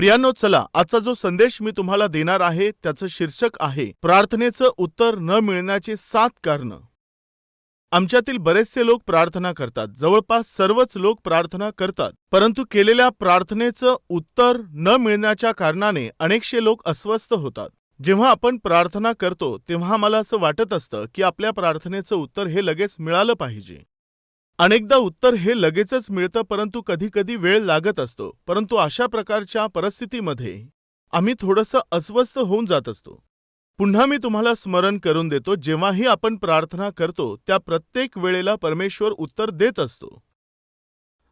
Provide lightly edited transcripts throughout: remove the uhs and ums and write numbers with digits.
प्रियांनो, चला आजचा जो संदेश मी तुम्हाला देणार आहे त्याचं शीर्षक आहे प्रार्थनेचं उत्तर न मिळण्याचे 7 कारणं. आमच्यातील बरेचसे लोक प्रार्थना करतात. जवळपास सर्वच लोक प्रार्थना करतात, परंतु केलेल्या प्रार्थनेचं उत्तर न मिळण्याच्या कारणाने अनेकशे लोक अस्वस्थ होतात. जेव्हा आपण प्रार्थना करतो तेव्हा मला असं वाटत असतं की आपल्या प्रार्थनेचं उत्तर हे लगेच मिळालं पाहिजे. अनेकदा उत्तर हे लगेचच मिळतं, परंतु कधी कधी वेळ लागत असतो. परंतु अशा प्रकारच्या परिस्थितीमध्ये आम्ही थोडंसं अस्वस्थ होऊन जात असतो. पुन्हा मी तुम्हाला स्मरण करून देतो, जेव्हाही आपण प्रार्थना करतो त्या प्रत्येक वेळेला परमेश्वर उत्तर देत असतो.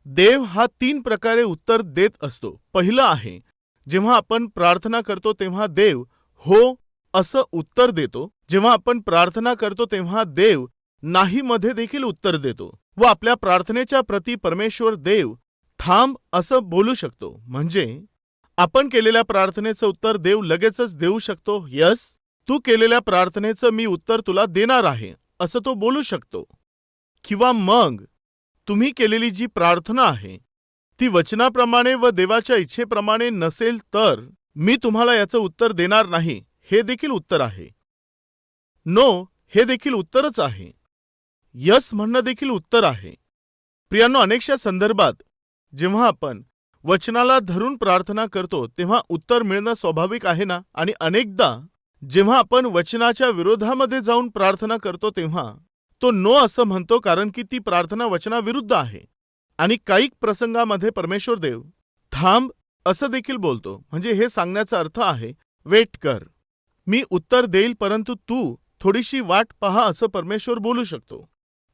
देव हा 3 प्रकारे उत्तर देत असतो. पहिलं आहे, जेव्हा आपण प्रार्थना करतो तेव्हा देव हो असं उत्तर देतो. जेव्हा आपण प्रार्थना करतो तेव्हा देव नाही मध्ये देखील उत्तर देतो व आपल्या प्रार्थनेच्या प्रती परमेश्वर देव थांब असं बोलू शकतो. म्हणजे आपण केलेल्या प्रार्थनेचं उत्तर देव लगेचच देऊ शकतो. यस, तू केलेल्या प्रार्थनेचं मी उत्तर तुला देणार आहे असं तो बोलू शकतो. किंवा मग तुम्ही केलेली जी प्रार्थना आहे ती वचनाप्रमाणे व देवाच्या इच्छेप्रमाणे नसेल तर मी तुम्हाला याचं उत्तर देणार नाही हे देखील उत्तर आहे. नो हे देखील उत्तरच आहे. यस म्हणणं देखील उत्तर आहे. प्रियांनो, अनेकशा संदर्भात जेव्हा आपण वचनाला धरून प्रार्थना करतो तेव्हा उत्तर मिळणं स्वाभाविक आहे ना. आणि अनेकदा जेव्हा आपण वचनाच्या विरोधामध्ये जाऊन प्रार्थना करतो तेव्हा तो नो असं म्हणतो, कारण की ती प्रार्थना वचनाविरुद्ध आहे. आणि काही प्रसंगामध्ये परमेश्वर देव थांब असं देखील बोलतो. म्हणजे हे सांगण्याचा अर्थ आहे वेट कर, मी उत्तर देईल परंतु तू थोडीशी वाट पहा असं परमेश्वर बोलू शकतो.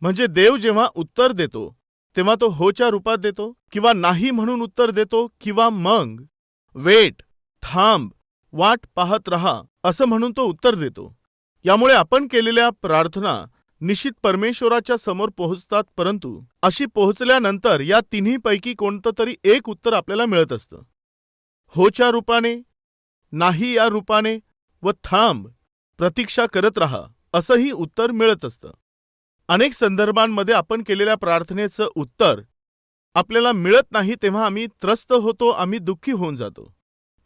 म्हणजे देव जेव्हा उत्तर देतो तेव्हा तो होच्या रूपात देतो किंवा नाही म्हणून उत्तर देतो किंवा मग वेट थांब वाट पाहत रहा असं म्हणून तो उत्तर देतो. यामुळे आपण केलेल्या प्रार्थना निश्चित परमेश्वराच्या समोर पोहोचतात, परंतु अशी पोहोचल्यानंतर या तिन्हीपैकी कोणतं तरी एक उत्तर आपल्याला मिळत असतं. होच्या रूपाने, नाही या रूपाने व थांब प्रतीक्षा करत रहा असंही उत्तर मिळत असतं. अनेक संदर्भांमध्ये आपण केलेल्या प्रार्थनेचं उत्तर आपल्याला मिळत नाही तेव्हा आम्ही त्रस्त होतो, आम्ही दुःखी होऊन जातो.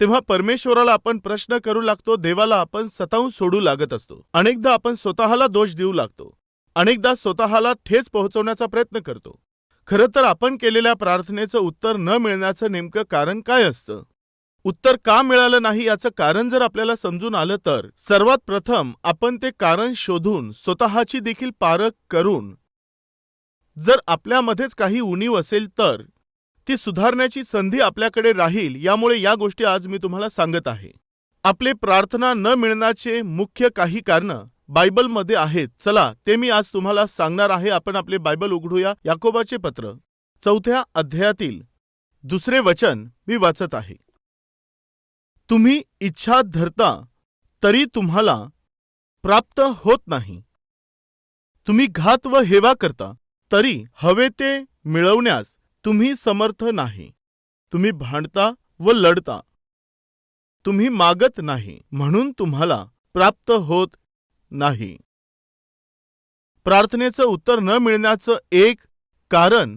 तेव्हा परमेश्वराला आपण प्रश्न करू लागतो, देवाला आपण सतावून सोडू लागत असतो. अनेकदा आपण स्वतःला दोष देऊ लागतो, अनेकदा स्वतःला ठेच पोहोचवण्याचा प्रयत्न करतो. खरं तर आपण केलेल्या प्रार्थनेचं उत्तर न मिळण्याचं नेमकं कारण काय असतं? उत्तर का मिळालं नाही याचं कारण जर आपल्याला समजून आलं तर सर्वात प्रथम आपण ते कारण शोधून स्वतःची देखील पारख करून जर आपल्यामध्येच काही उणीव असेल तर ती सुधारण्याची संधी आपल्याकडे राहील. यामुळे या गोष्टी आज मी तुम्हाला सांगत आहे. आपले प्रार्थना न मिळण्याचे मुख्य काही कारणं बायबलमध्ये आहेत. चला ते मी आज तुम्हाला सांगणार आहे. आपण आपले बायबल उघडूया. याकोबाचे पत्र 4थ्या अध्यायातील 2रे वचन मी वाचत आहे. तुम्ही इच्छा धरता तरी तुम्हाला प्राप्त होत नाही. तुम्ही घात व हेवा करता तरी हवे ते मिळवण्यास तुम्ही समर्थ नाही. तुम्ही भांडता व लढता. तुम्ही मागत नाही म्हणून तुम्हाला प्राप्त होत नाही. प्रार्थनेचं उत्तर न मिळण्याचं एक कारण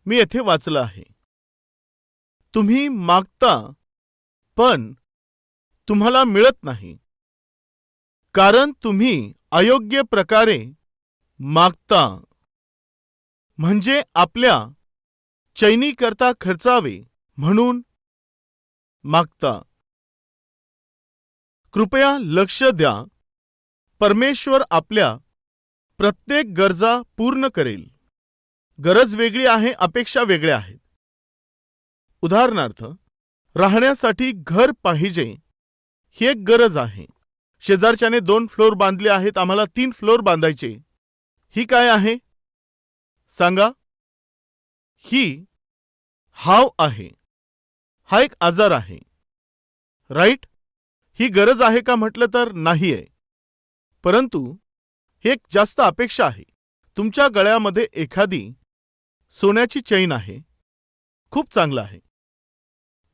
मी येथे वाचलं आहे. तुम्ही मागता पण तुम्हाला मिळत नाही, कारण तुम्ही अयोग्य प्रकारे मागता. म्हणजे आपल्या चैनीकरता खर्चावे म्हणून मागता. कृपया लक्ष द्या, परमेश्वर आपल्या प्रत्येक गरजा पूर्ण करेल. गरज वेगळी आहे, अपेक्षा वेगळ्या आहेत. उदाहरणार्थ, राहण्यासाठी घर पाहिजे ही एक गरज आहे. शेजारच्याने 2 फ्लोर बांधले आहेत, आम्हाला 3 फ्लोर बांधायचे. ही काय आहे सांगा? ही हाव आहे, हा एक आजार आहे. राईट? ही गरज आहे का म्हटलं तर नाही आहे, परंतु ही एक जास्त अपेक्षा आहे. तुमच्या गळ्यामध्ये एखादी सोन्याची चैन आहे, खूप चांगलं आहे,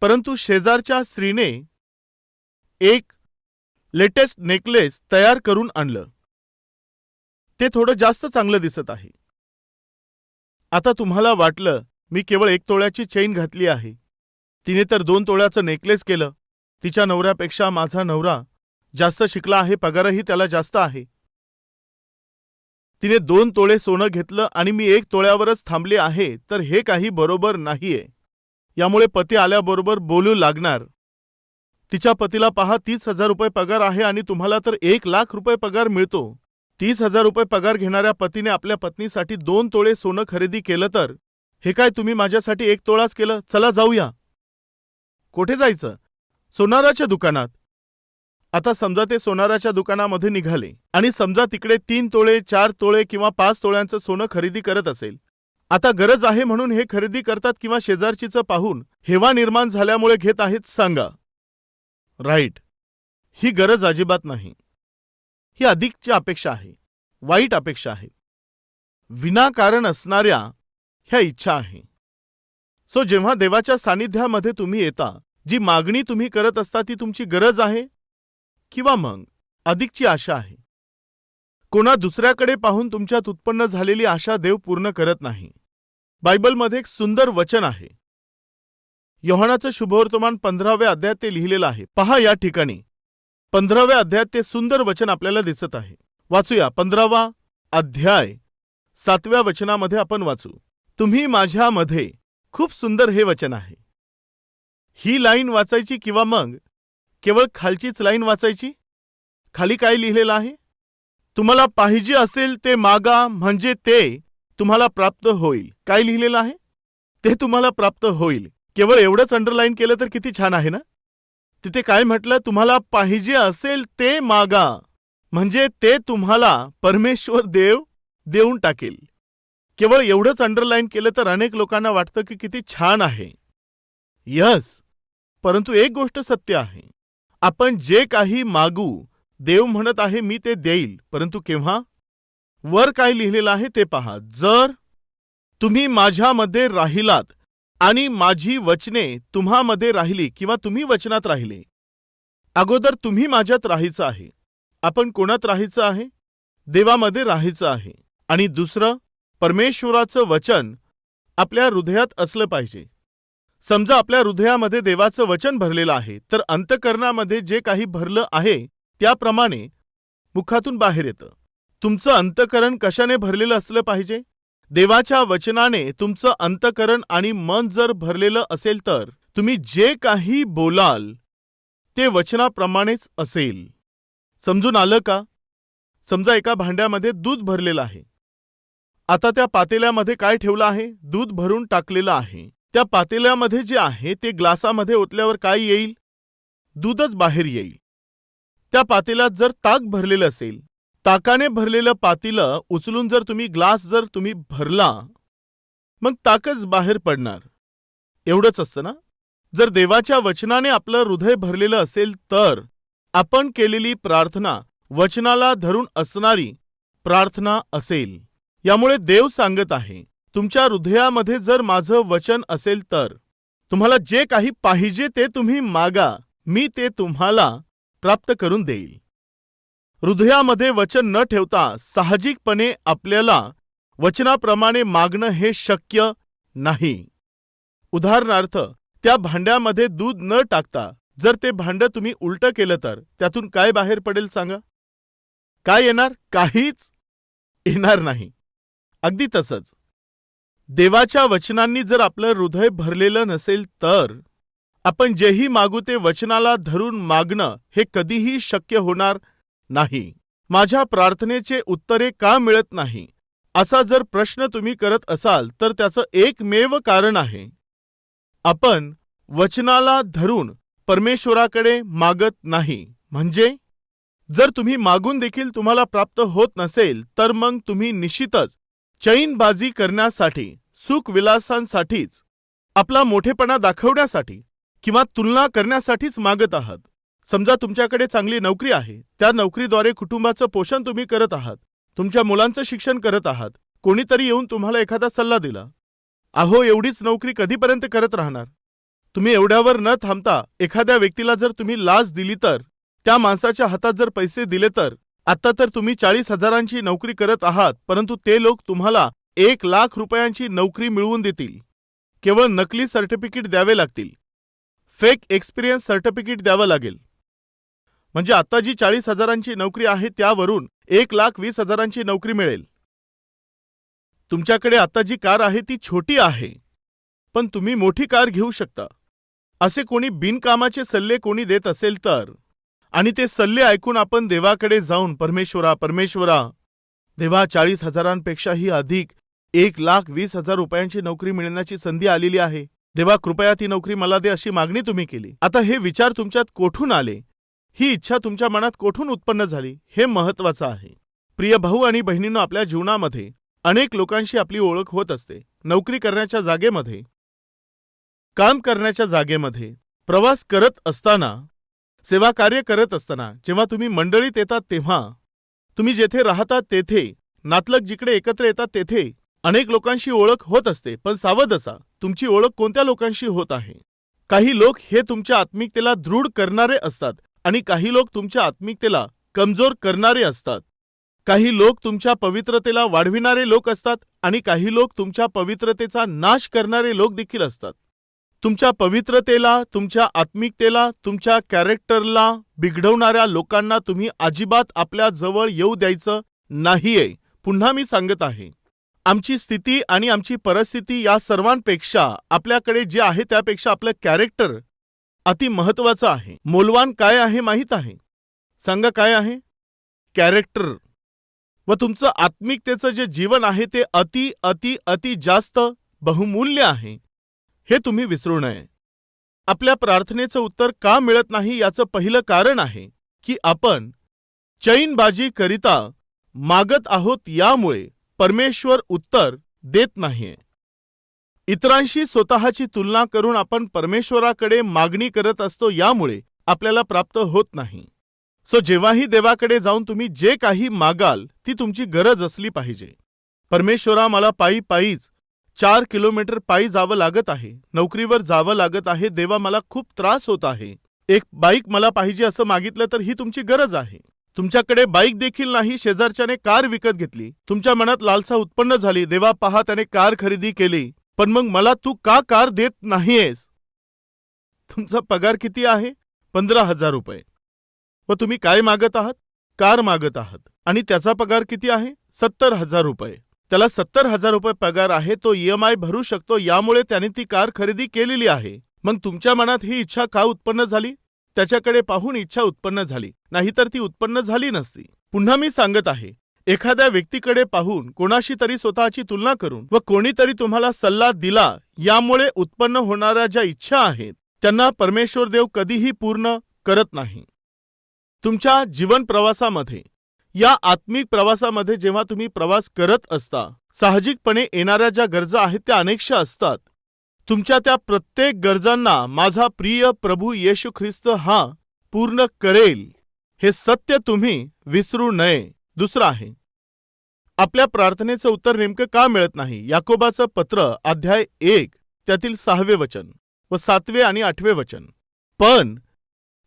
परंतु शेजारच्या स्त्रीने एक लेटेस्ट नेकलेस तयार करून आणलं. ते थोडं जास्त चांगलं दिसत आहे. आता तुम्हाला वाटलं मी केवळ 1 तोळ्याची चेन घातली आहे, तिने तर 2 तोळ्याचं नेकलेस केलं. तिच्या नवऱ्यापेक्षा माझा नवरा जास्त शिकला आहे, पगारही त्याला जास्त आहे. तिने 2 तोळे सोनं घेतलं आणि मी 1 तोळ्यावरच थांबले आहे, तर हे काही बरोबर नाहीये. यामुळे पती आल्याबरोबर बोलू लागणार. तिच्या पतीला पहा, 30,000 रुपये पगार आहे आणि तुम्हाला तर 1,00,000 रुपये पगार मिळतो. 30,000 रुपये पगार घेणाऱ्या पतीने आपल्या पत्नीसाठी 2 तोळे सोनं खरेदी केलं, तर हे काय तुम्ही माझ्यासाठी 1 तोळाच केलं? चला जाऊया. कुठे जायचं? सोनाराच्या दुकानात. आता समजा ते सोनाराच्या दुकानामध्ये निघाले आणि समजा तिकडे 3 तोळे, 4 तोळे किंवा 5 तोळ्यांचं सोनं खरेदी करत असेल. आता गरज आहे म्हणून हे खरेदी करतात किंवा शेजारचीचं पाहून हेवा निर्माण झाल्यामुळे घेत आहेत सांगा? राईट. ही गरज अजिबात नाही. ही अधिकची अपेक्षा आहे, वाईट अपेक्षा आहे, विनाकारण असणाऱ्या ह्या इच्छा आहे. सो जेव्हा देवाच्या सानिध्यामध्ये तुम्ही येता, जी मागणी तुम्ही करत असता ती तुमची गरज आहे किंवा मग अधिकची आशा आहे. कोणा दुसऱ्याकडे पाहून तुमच्यात उत्पन्न झालेली आशा देव पूर्ण करत नाही. बायबलमध्ये एक सुंदर वचन आहे. योहानाचं शुभवर्तमान 15व्या अध्यायात ते लिहिलेलं आहे. पहा या ठिकाणी 15व्या अध्यायात ते सुंदर वचन आपल्याला दिसत आहे. वाचूया. 15वा अध्याय 7व्या वचनामध्ये आपण वाचू. तुम्ही माझ्यामध्ये. खूप सुंदर हे वचन आहे. ही लाईन वाचायची किंवा मग केवळ खालचीच लाईन वाचायची? खाली काय लिहिलेलं आहे? तुम्हाला पाहिजे असेल ते मागा म्हणजे ते तुम्हाला प्राप्त होईल. काय लिहिलेलं आहे? ते तुम्हाला प्राप्त होईल. केवळ एवढंच अंडरलाईन केलं तर किती छान आहे ना? तिथे काय म्हटलं? तुम्हाला पाहिजे असेल ते मागा म्हणजे ते तुम्हाला परमेश्वर देव देऊन टाकेल. केवळ एवढंच अंडरलाईन केलं तर अनेक लोकांना वाटतं की किती छान आहे. यस, परंतु एक गोष्ट सत्य आहे. आपण जे काही मागू देव म्हणत आहे मी ते देईल, परंतु केव्हा? वर काय लिहिलेलं आहे ते पहा. जर तुम्ही माझ्यामध्ये राहिलात आणि माझी वचने तुम्हामध्ये राहिली किंवा तुम्ही वचनात राहिले. अगोदर तुम्ही माझ्यात राहायचं आहे. आपण कोणात राहायचं आहे? देवामध्ये राहायचं आहे. आणि दुसरं, परमेश्वराचं वचन आपल्या हृदयात असलं पाहिजे. समजा आपल्या हृदयामध्ये देवाचं वचन भरलेलं आहे, तर अंतःकरणामध्ये जे काही भरलं आहे त्याप्रमाणे मुखातून बाहेर येतं. तुमचं अंतःकरण कशाने भरलेलं असलं पाहिजे? देवाच्या वचनाने तुमचं अंतःकरण आणि मन जर भरलेलं असेल तर तुम्ही जे काही बोलाल ते वचनाप्रमाणेच असेल. समजून आलं का? समजा एका भांड्यामध्ये दूध भरलेलं आहे. आता त्या पातेल्यामध्ये काय ठेवलं आहे? दूध भरून टाकलेलं आहे. त्या पातेल्यामध्ये जे आहे ते ग्लासामध्ये ओतल्यावर काय येईल? दूधच बाहेर येईल. त्या पातेल्यात जर ताक भरलेलं असेल, ताकाने भरलेलं पातेलं उचलून जर तुम्ही ग्लास जर तुम्ही भरला, मग ताकच बाहेर पडणार. एवढंच असतं ना? जर देवाच्या वचनाने आपलं हृदय भरलेलं असेल तर आपण केलेली प्रार्थना वचनाला धरून असणारी प्रार्थना असेल. यामुळे देव सांगत आहे, तुमच्या हृदयामध्ये जर माझं वचन असेल तर तुम्हाला जे काही पाहिजे ते तुम्ही मागा, मी ते तुम्हाला प्राप्त करून देईल. हृदयामध्ये वचन न ठेवता साहजिकपणे आपल्याला वचनाप्रमाणे मागणं हे शक्य नाही. उदाहरणार्थ, त्या भांड्यामध्ये दूध न टाकता जर ते भांडं तुम्ही उलटं केलं तर त्यातून काय बाहेर पडेल सांगा? काय येणार? काहीच येणार नाही. अगदी तसंच देवाच्या वचनांनी जर आपलं हृदय भरलेलं नसेल तर आपण जेही मागू ते वचनाला धरून मागणं हे कधीही शक्य होणार नाही. माझ्या प्रार्थनेचे उत्तरे का मिळत नाही असा जर प्रश्न तुम्ही करत असाल तर त्याचं एकमेव कारण आहे, आपण वचनाला धरून परमेश्वराकडे मागत नाही. म्हणजे जर तुम्ही मागून देखील तुम्हाला प्राप्त होत नसेल तर मग तुम्ही निश्चितच चैनबाजी करण्यासाठी, सुखविलासांसाठीच, आपला मोठेपणा दाखवण्यासाठी किंवा तुलना करण्यासाठीच मागत आहात. समजा तुमच्याकडे चांगली नोकरी आहे, त्या नोकरीद्वारे कुटुंबाचं पोषण तुम्ही करत आहात, तुमच्या मुलांचं शिक्षण करत आहात. कोणीतरी येऊन तुम्हाला एखादा सल्ला दिला, अहो एवढीच नोकरी कधीपर्यंत करत राहणार? तुम्ही एवढ्यावर न थांबता एखाद्या व्यक्तीला जर तुम्ही लाच दिली तर, त्या माणसाच्या हातात जर पैसे दिले तर, आता तर तुम्ही 40,000ची नोकरी करत आहात, परंतु ते लोक तुम्हाला 1,00,000 रुपयांची नोकरी मिळवून देतील. केवळ नकली सर्टिफिकेट द्यावे लागतील. फेक एक्सपिरियन्स सर्टिफिकेट द्यावं लागेल. म्हणजे आता जी 40,000ची नोकरी आहे त्यावरून 1,20,000ची नोकरी मिळेल. तुमच्याकडे आता जी कार आहे ती छोटी आहे, पण तुम्ही मोठी कार घेऊ शकता. असे कोणी बिनकामाचे सल्ले कोणी देत असेल तर, आणि ते सल्ले ऐकून आपण देवाकडे जाऊन परमेश्वरा देवा 40,000पेक्षाही अधिक 1,20,000 रुपयांची नोकरी मिळण्याची संधी आलेली आहे. देवा कृपया ती नोकरी मला दे अशी मागणी तुम्ही केली. आता हे विचार तुमच्यात कोठून आले, ही इच्छा तुमच्या मनात कोठून उत्पन्न झाली, हे महत्वाचं आहे. प्रिय भाऊ आणि बहिणींनो, आपल्या जीवनामध्ये अनेक लोकांशी आपली ओळख होत असते. नोकरी करण्याच्या जागेमध्ये, काम करण्याच्या जागेमध्ये, प्रवास करत असताना, सेवा कार्य करत असताना, जेव्हा तुम्ही मंडळीत येतात तेव्हा, तुम्ही जेथे राहतात तेथे, नातलग जिकडे एकत्र येतात तेथे अनेक लोकांशी ओळख होत असते. पण सावध असा, तुमची ओळख कोणत्या लोकांशी होत आहे. काही लोक हे तुमच्या आत्मिकतेला दृढ करणारे असतात आणि काही लोक तुमच्या आत्मिकतेला कमजोर करणारे असतात. काही लोक तुमच्या पवित्रतेला वाढविणारे लोक असतात आणि काही लोक तुमच्या पवित्रतेचा नाश करणारे लोक देखील असतात. तुमच्या पवित्रतेला, तुमच्या आत्मिकतेला, तुमच्या कॅरेक्टरला बिघडवणाऱ्या लोकांना तुम्ही अजिबात आपल्या जवळ येऊ द्यायचं नाहीये. पुन्हा मी सांगत आहे, आमची स्थिती आणि आमची परिस्थिती या सर्वांपेक्षा आपल्याकडे जे आहे त्यापेक्षा आपलं कॅरेक्टर अति महत्वाचं आहे. मोलवान काय आहे माहीत आहे? सांगा काय आहे? कॅरेक्टर. व तुमचं आत्मिकतेचं जे जीवन आहे ते अति अति अति जास्त बहुमूल्य आहे, हे तुम्ही विसरू नये. आपल्या प्रार्थनेचं उत्तर का मिळत नाही याचं पहिलं कारण आहे की आपण चैनबाजी करिता मागत आहोत, यामुळे परमेश्वर उत्तर देत नाहीये. इतरांशी स्वतःची तुलना करून आपण परमेश्वराकडे मागणी करत असतो, यामुळे आपल्याला प्राप्त होत नाही. जेव्हाही देवाकडे जाऊन तुम्ही जे काही मागाल ती तुमची गरज असली पाहिजे. परमेश्वरा, मला पायीच 4 किलोमीटर पायी जावं लागत आहे, नोकरीवर जावं लागत आहे. देवा, मला खूप त्रास होत आहे. एक बाईक मला पाहिजे असं मागितलं तर ही तुमची गरज आहे. तुमच्याकडे बाईक देखील नाही, शेजारच्याने कार विकत घेतली, तुमच्या मनात लालसा उत्पन्न झाली. देवा पहा, त्याने कार खरेदी केली, पण मग मला तू का कार देत नाहीयेस? तुमचा पगार किती आहे? 15,000 रुपये. व तुम्ही काय मागत आहात? कार मागत आहात. आणि त्याचा पगार किती आहे? 70,000 रुपये. त्याला 70,000 रुपये पगार आहे, तो EMI भरू शकतो, यामुळे त्याने ती कार खरेदी केलेली आहे. मग तुमच्या मनात ही इच्छा का उत्पन्न झाली? त्याच्याकडे पाहून इच्छा उत्पन्न झाली, नाहीतर ती उत्पन्न झाली नसती. पुन्हा मी सांगत आहे, एखाद्या व्यक्तीकडे पाहून, कोणाशी तरी स्वतःची तुलना करून व कोणीतरी तुम्हाला सल्ला दिला, यामुळे उत्पन्न होणाऱ्या ज्या इच्छा आहेत त्यांना परमेश्वर देव कधीही पूर्ण करत नाही. तुमच्या जीवन प्रवासामध्ये, या आत्मिक प्रवासामध्ये जेव्हा तुम्ही प्रवास करत असता, साहजिकपणे येणाऱ्या ज्या गरजा आहेत त्या अनेकशा असतात. तुमच्या त्या प्रत्येक गरजांना माझा प्रिय प्रभू येशू ख्रिस्त हा पूर्ण करेल, हे सत्य तुम्ही विसरू नये. दुसरं आहे, आपल्या प्रार्थनेचं उत्तर नेमकं का मिळत नाही? याकोबाचं पत्र अध्याय 1 त्यातील 6वे वचन व 7वे आणि 8वे वचन. पण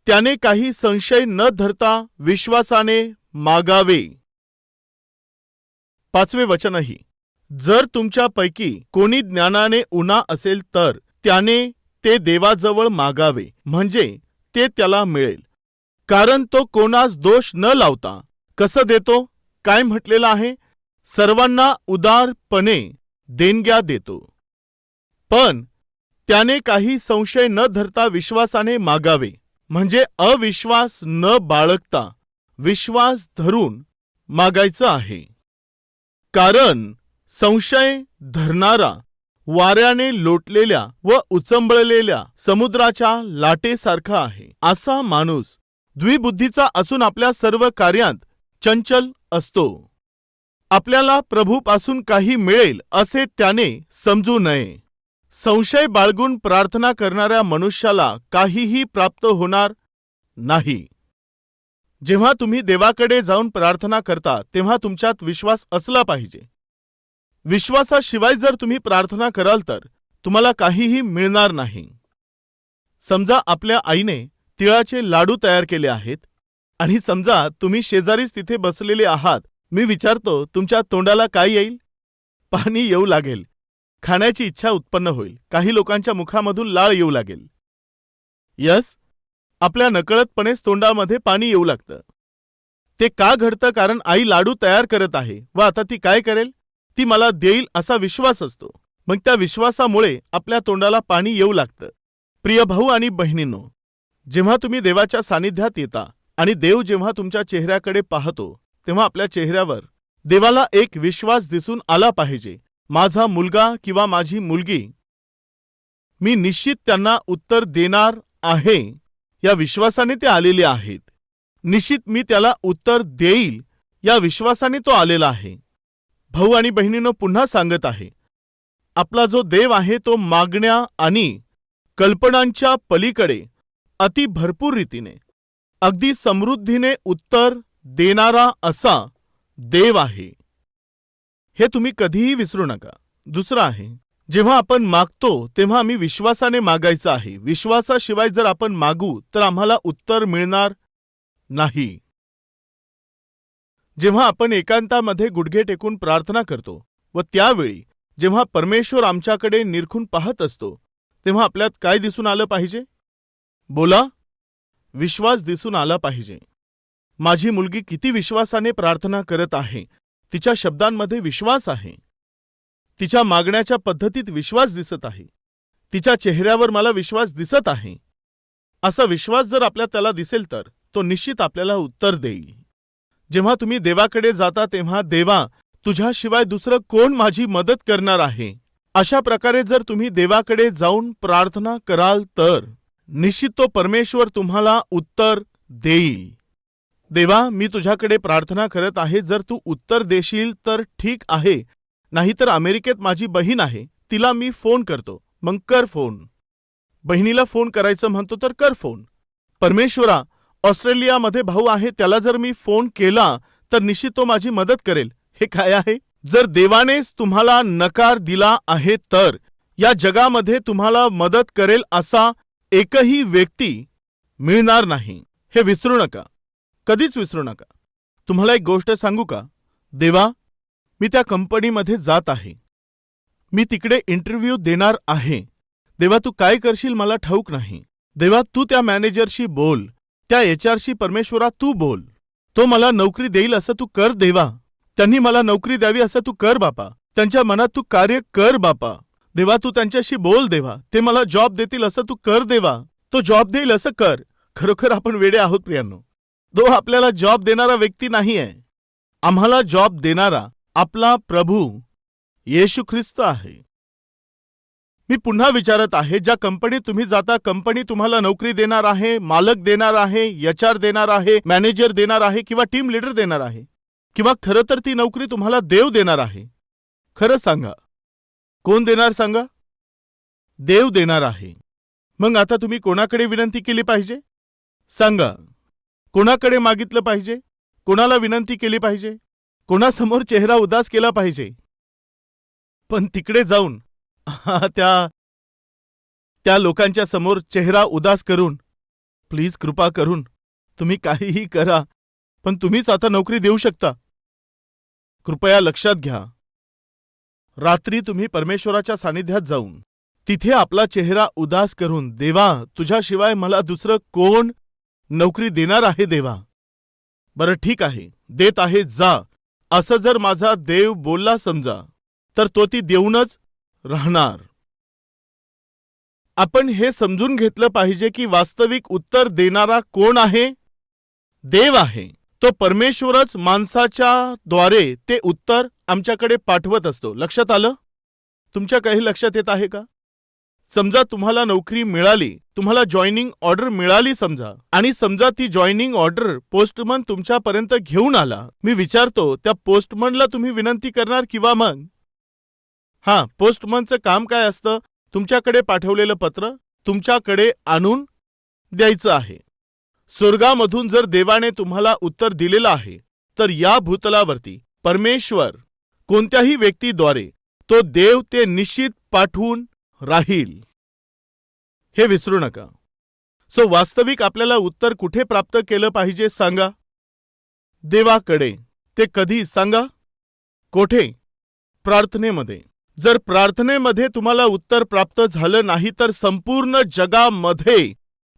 त्याने काही संशय न धरता विश्वासाने मागावे. 5वे वचनही, जर तुमच्यापैकी कोणी ज्ञानाने उन्हा असेल तर त्याने ते देवाजवळ मागावे, म्हणजे ते त्याला मिळेल, कारण तो कोणास दोष न लावता कसं देतो? काय म्हटलेलं आहे? सर्वांना उदारपणे देणग्या देतो. पण त्याने काही संशय न धरता विश्वासाने मागावे, म्हणजे अविश्वास न बाळगता विश्वास धरून मागायचं आहे. कारण संशय धरणारा वाऱ्याने लोटलेल्या व उचंबळलेल्या समुद्राच्या लाटेसारखा आहे. असा माणूस द्विबुद्धीचा असून आपल्या सर्व कार्यात चंचल असतो. आपल्याला प्रभूपासून काही मिळेल असे त्याने समजू नये. संशय बाळगून प्रार्थना करणाऱ्या मनुष्याला काहीही प्राप्त होणार नाही. जेव्हा तुम्ही देवाकडे जाऊन प्रार्थना करता तेव्हा तुमच्यात विश्वास असला पाहिजे. विश्वासाशिवाय जर तुम्ही प्रार्थना कराल तर तुम्हाला काहीही मिळणार नाही. समजा आपल्या आईने तिळाचे लाडू तयार केले आहेत आणि समजा तुम्ही शेजारीच तिथे बसलेले आहात. मी विचारतो, तुमच्या तोंडाला काय येईल? पाणी येऊ लागेल, खाण्याची इच्छा उत्पन्न होईल, काही लोकांच्या मुखामधून लाळ येऊ लागेल. यस, आपल्या नकळतपणेच तोंडामध्ये पाणी येऊ लागतं. ते का घडतं? कारण आई लाडू तयार करत आहे व आता ती काय करेल? ती मला देईल असा विश्वास असतो. मग त्या विश्वासामुळे आपल्या तोंडाला पाणी येऊ लागतं. प्रिय भाऊ आणि बहिणींनो, जेव्हा तुम्ही देवाच्या सानिध्यात येता आणि देव जेव्हा तुमच्या चेहऱ्याकडे पाहतो, तेव्हा आपल्या चेहऱ्यावर देवाला एक विश्वास दिसून आला पाहिजे. माझा मुलगा किंवा माझी मुलगी, मी निश्चित त्यांना उत्तर देणार आहे या विश्वासाने ते आलेले आहेत. निश्चित मी त्याला उत्तर देईल या विश्वासाने तो आलेला आहे. भाऊ आणि बहिणींनो, पुन्हा सांगत आहे, आपला जो देव आहे तो मागण्या आणि कल्पनांच्या पलीकडे अति भरपूर रीतीने, अगदी समृद्धीने उत्तर देणारा असा देव आहे. हे तुम्ही कधीही विसरू नका. दुसरं आहे, जेव्हा आपण मागतो तेव्हा आम्ही विश्वासाने मागायचं आहे. विश्वासाशिवाय जर आपण मागू तर आम्हाला उत्तर मिळणार नाही. जेव्हा आपण एकांतामध्ये गुडघे टेकून प्रार्थना करतो व त्यावेळी जेव्हा परमेश्वर आमच्याकडे निरखून पाहत असतो, तेव्हा आपल्यात काय दिसून आलं पाहिजे? बोला. विश्वास दिसून आला पाहिजे. माझी मुलगी किती विश्वासाने प्रार्थना करत आहे. तिच्या शब्दांमध्ये विश्वास आहे. तिच्या मागण्याच्या पद्धतीत विश्वास दिसत आहे. तिच्या चेहऱ्यावर मला विश्वास दिसत आहे. असा विश्वास जर आपल्या त्याला दिसेल तर तो निश्चित आपल्याला उत्तर देईल. जेव्हा तुम्ही देवाकडे जाता तेव्हा देवा, तुझ्याशिवाय दुसरं कोण माझी मदत करणार आहे? अशा प्रकारे जर तुम्ही देवाकडे जाऊन प्रार्थना कराल तर निश्चित तो परमेश्वर तुम्हाला उत्तर देईल. देवा, मी तुझ्याकडे प्रार्थना करत आहे. जर तू उत्तर देशील तर ठीक आहे, नाहीतर अमेरिकेत माझी बहीण आहे, तिला मी फोन करतो. मग कर फोन. बहिणीला फोन करायचं म्हणतो तर कर फोन. परमेश्वरा, ऑस्ट्रेलियामध्ये भाऊ आहे, त्याला जर मी फोन केला तर निश्चित तो माझी मदत करेल. हे काय आहे? जर देवानेच तुम्हाला नकार दिला आहे तर या जगामध्ये तुम्हाला मदत करेल असा एकही व्यक्ती मिळणार नाही. हे विसरू नका, कधीच विसरू नका. तुम्हाला एक गोष्ट सांगू का? देवा, मी त्या कंपनीमध्ये जात आहे. मी तिकडे इंटरव्ह्यू देणार आहे. देवा, तू काय करशील मला ठाऊक नाही. देवा, तू त्या मॅनेजरशी बोल, त्या एचआरशी परमेश्वरा तू बोल. तो मला नोकरी देईल असं तू कर देवा. त्यांनी मला नोकरी द्यावी असं तू कर बापा. त्यांच्या मनात तू कार्य कर बापा. देवा, तू त्यांच्याशी बोल देवा. ते मला जॉब देतील असं तू कर देवा. तो जॉब देईल असं कर. खरोखर आपण वेडे आहोत प्रियांनो. तो आपल्याला जॉब देणारा व्यक्ती नाही आहे. आम्हाला जॉब देणारा आपला प्रभू येशू ख्रिस्त आहे. मी पुन्हा विचारत आहे, ज्या कंपनीत तुम्ही जाता, कंपनी तुम्हाला नोकरी देणार आहे, मालक देणार आहे, एचआर देणार आहे, मॅनेजर देणार आहे किंवा टीम लीडर देणार आहे, किंवा खरं तर ती नोकरी तुम्हाला देव देणार आहे? खरं सांगा, कोण देणार सांगा? देव देणार आहे. मग आता तुम्ही कोणाकडे विनंती केली पाहिजे सांगा? कोणाकडे मागितलं पाहिजे? कोणाला विनंती केली पाहिजे? कोणासमोर चेहरा उदास केला पाहिजे? पण तिकडे जाऊन त्या लोकांच्या समोर चेहरा उदास करून, प्लीज कृपा करून तुम्ही काहीही करा, पण तुम्हीच आता नोकरी देऊ शकता. कृपया लक्षात घ्या, रात्री तुम्ही परमेश्वराच्या सानिध्यात जाऊन तिथे आपला चेहरा उदास करून, देवा, तुझ्याशिवाय मला दुसरं कोण नोकरी देणार आहे देवा? बरं ठीक आहे, देत आहे, जा, असं जर माझा देव बोलला समजा, तर तो ती देऊनच राहणार. आपण हे समजून घेतलं पाहिजे की वास्तविक उत्तर देणारा कोण आहे? देव आहे. तो परमेश्वरच माणसाच्या द्वारे ते उत्तर आमच्याकडे पाठवत असतो. लक्षात आलं? तुमच्या काही लक्षात येत आहे का? समजा तुम्हाला नोकरी मिळाली, तुम्हाला जॉईनिंग ऑर्डर मिळाली समजा, आणि समजा ती जॉईनिंग ऑर्डर पोस्टमन तुमच्यापर्यंत घेऊन आला. मी विचारतो, त्या पोस्टमनला तुम्ही विनंती करणार किंवा मग? पोस्टमनचं काम काय असतं? तुमच्याकडे पाठवलेलं पत्र तुमच्याकडे आणून द्यायचं आहे. स्वर्गामधून जर देवाने तुम्हाला उत्तर दिलेलं आहे, तर या भूतलावरती परमेश्वर कोणत्याही व्यक्तीद्वारे तो देव ते निश्चित पाठवून राहील. हे विसरू नका. वास्तविक आपल्याला उत्तर कुठे प्राप्त केलं पाहिजे सांगा? देवाकडे. ते कधी सांगा? कोठे? प्रार्थनेमध्ये. जर प्रार्थनेमध्ये तुम्हाला उत्तर प्राप्त झालं नाही तर संपूर्ण जगामध्ये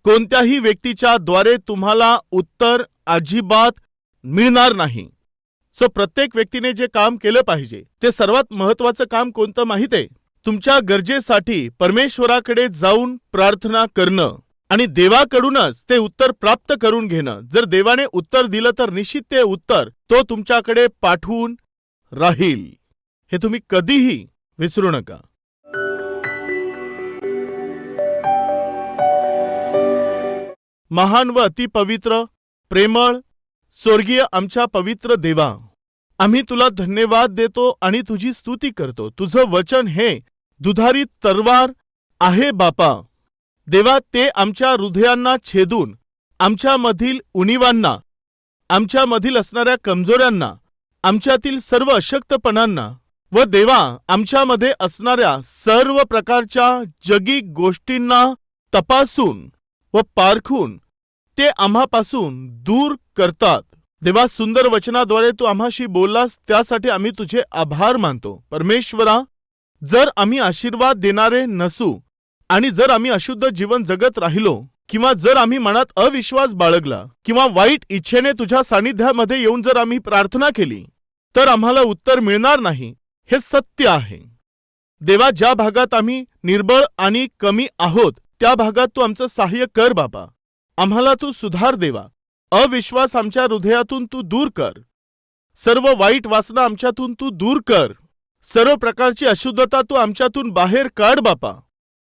कोणत्याही व्यक्तीच्या द्वारे तुम्हाला उत्तर अजिबात मिळणार नाही. सो प्रत्येक व्यक्तीने जे काम केलं पाहिजे ते सर्वात महत्वाचं काम कोणतं माहित आहे? तुमच्या गरजेसाठी परमेश्वराकडे जाऊन प्रार्थना करणं आणि देवाकडूनच ते उत्तर प्राप्त करून घेणं. जर देवाने उत्तर दिलं तर निश्चित ते उत्तर तो तुमच्याकडे पाठवून राहील. हे तुम्ही कधीही विसरू नका. महान व अतिपवित्र, प्रेमळ, स्वर्गीय आमच्या पवित्र देवा, आम्ही तुला धन्यवाद देतो आणि तुझी स्तुती करतो. तुझं वचन हे दुधारी तलवार आहे बापा. देवा, ते आमच्या हृदयांना छेदून आमच्यामधील उणीवांना, आमच्यामधील असणाऱ्या कमजोऱ्यांना, आमच्यातील सर्व अशक्तपणांना व देवा आमच्यामध्ये असणाऱ्या सर्व प्रकारच्या जगी गोष्टींना तपासून व पारखून ते आम्हापासून दूर करतात. देवा, सुंदर वचनाद्वारे तू आम्हाशी बोललास त्यासाठी आम्ही तुझे आभार मानतो. परमेश्वरा, जर आम्ही आशीर्वाद देणारे नसू आणि जर आम्ही अशुद्ध जीवन जगत राहिलो किंवा जर आम्ही मनात अविश्वास बाळगला किंवा वाईट इच्छेने तुझ्या सानिध्यामध्ये येऊन जर आम्ही प्रार्थना केली तर आम्हाला उत्तर मिळणार नाही, हे सत्य आहे. देवा, ज्या भागात आम्ही निर्बळ आणि कमी आहोत त्या भागात तू आमचं सहाय्य कर बाबा. आम्हाला तू सुधार देवा. अविश्वास आमच्या हृदयातून तू दूर कर. सर्व वाईट वासना आमच्यातून तू दूर कर. सर्व प्रकारची अशुद्धता तू आमच्यातून बाहेर काढ बापा.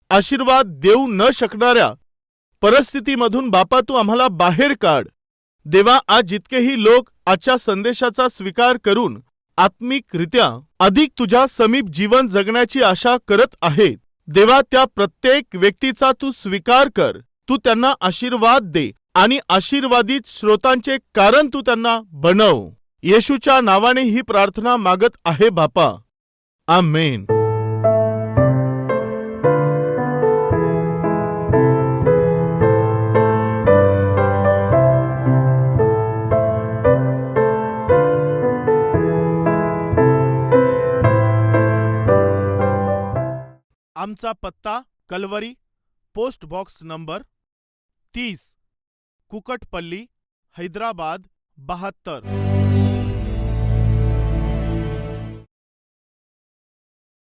आशीर्वाद देऊ न शकणाऱ्या परिस्थितीमधून बापा तू आम्हाला बाहेर काढ. देवा, आज जितकेही लोक आजच्या संदेशाचा स्वीकार करून आत्मिकरित्या अधिक तुझ्या समीप जीवन जगण्याची आशा करत आहेत, देवा त्या प्रत्येक व्यक्तीचा तू स्वीकार कर. तू त्यांना आशीर्वाद दे आणि आशीर्वादित श्रोतांचे कारण तू त्यांना बनव. येशूच्या नावाने ही प्रार्थना मागत आहे बापा. आमेन. आमचा पत्ता Calvary, post box number 30, Kukatpally, Hyderabad 72.